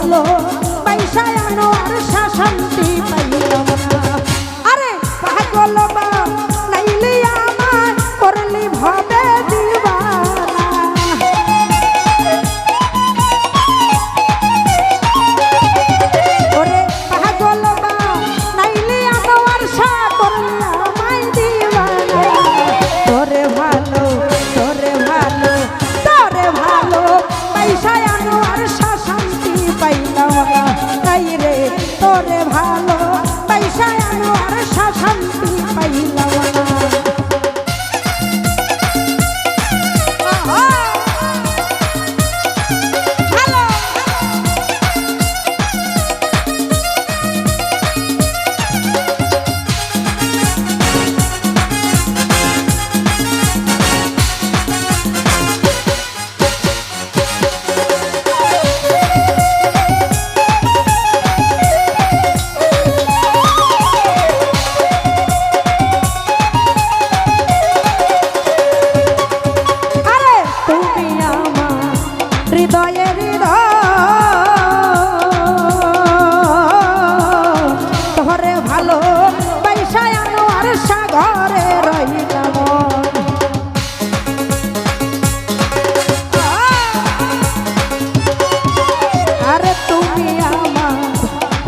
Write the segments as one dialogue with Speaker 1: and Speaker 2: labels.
Speaker 1: ভালো পয়সায় আনো আর শান্তি পাইলাম না। আরে পাগল বা নাইলে আমার করলি ভাবে দিবানা। ওরে পাগল বা নাইলে আমার সা করলি আমায় দিবানা। তোরে ভালো তোরে ভালো তোরে ভালো পয়সায় আনো আর শান্তি পাইলাম না। তাই রে তোরে ভালো পয়সায় আনো আর শান্তি পাইলাম না।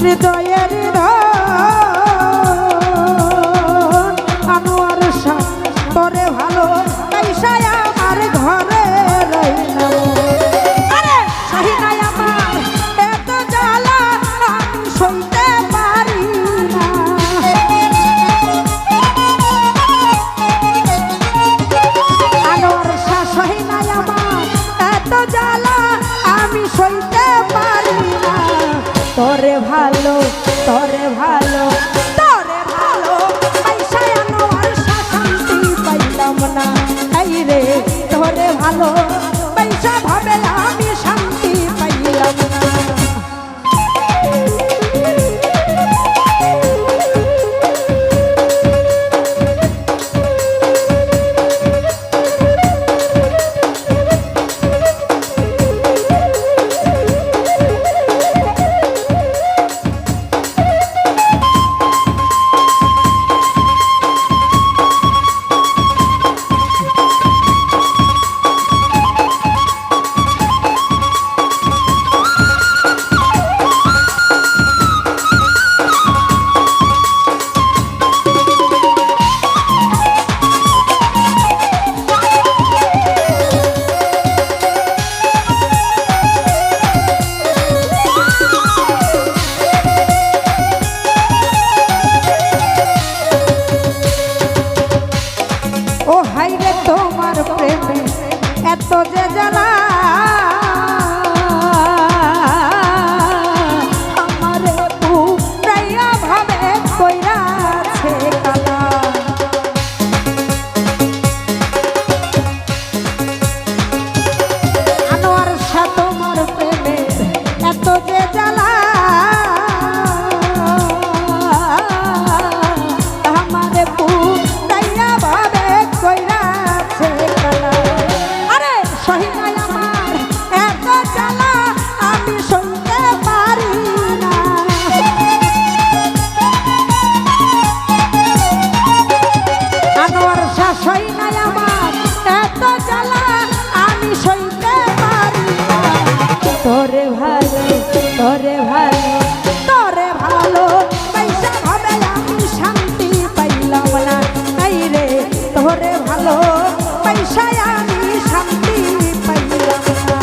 Speaker 1: হৃদয়ের আনোয়ার শাহ তোরে ভালো পয়সায় আমার ঘরে রইলাম। আরে শাহিনাই আমার এত জ্বালা আমি সইতে পারি না। আনোয়ার শাহ শাহিনাই আমার এত জ্বালা আমি সইতে পারি না। তোরে ভালো তোরে ভালো তোরে ভালো পয়সায় আনো আর শান্তি পাইলাম না। এই রে তোরে ভালো পয়সা ভাবে আমি শান্তি পাইলাম না। তোমার প্রেমে এত যে জ্বালা আমার পুরাইয়া ভাবে কইরাছে কালা। আনোয়ার শাহ তোমার প্রেমে এত যে জ্বালা আমার পুরাইয়া ভাবে কইরাছে কালা। আরে শাহিনাই আমার এত জ্বালা আমি সইতে পারি না। আনোয়ার শাহ শাহিনাই আমার এত জ্বালা আমি সইতে পারি না। তোরে ভালো তোরে ভালো তোরে ভালো পয়সা ভাবে আমি শান্তি পাইলাম না। এই রে তোরে ভালো পয়সায় আমি শান্তি পাইলাম না।